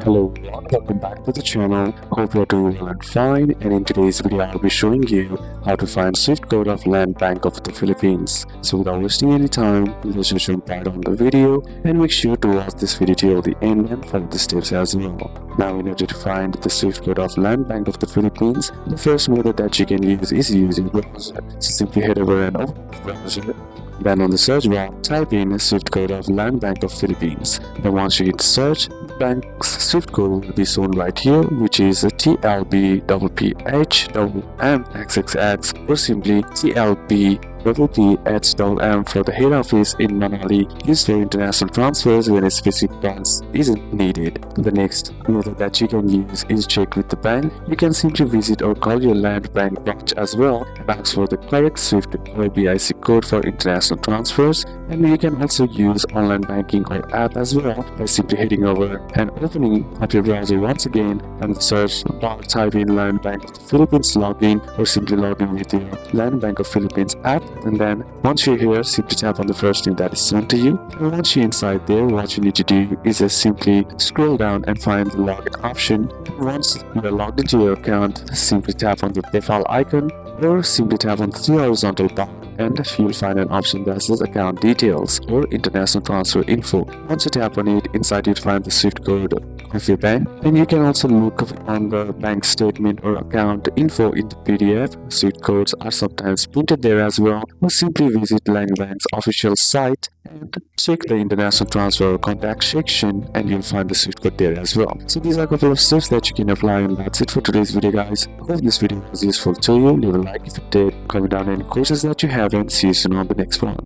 Hello everyone, welcome back to the channel. Hope you're doing well and fine, and in today's video I'll be showing you how to find SWIFT code of Land Bank of the Philippines. So without wasting any time, let's just jump right on the video and make sure to watch this video till the end and follow the steps as well. Now in order to find the SWIFT code of Land Bank of the Philippines, the first method that you can use is using browser. So simply head over and open the browser. Then on the search bar, type in SWIFT code of Land Bank of Philippines. Then once you hit search, the bank's SWIFT code will be shown right here, which is TLB-PPH-MXXX or simply TLB-PPH-M for the head office in Manali, used for international transfers when a specific branch isn't needed. The next method that you can use is check with the bank. You can simply visit or call your land bank branch as well and ask for the correct SWIFT or BIC code for international transfers. And you can also use online banking or app as well by simply heading over and opening up your browser once again, and the search bar type in Land Bank of the Philippines login or simply log in with your Land Bank of Philippines app. And then once you're here, simply tap on the first name that is shown to you. And once you're inside there, what you need to do is just simply scroll down and find the login option. And once you are logged into your account, simply tap on the profile icon or simply tap on the three horizontal bar, and you'll find an option that says account details or international transfer info. Once you tap on it, inside you'll find the SWIFT code of your bank, and you can also look on the bank statement or account info in the PDF. SWIFT codes are sometimes printed there as well, or simply visit Land Bank's official site and check the international transfer contact section, and you'll find the SWIFT code there as well. So these are a couple of steps that you can apply, and that's it for today's video, guys. Hope this video was useful to you. Leave a like if it did, comment down any questions that you have, and see you soon on the next one.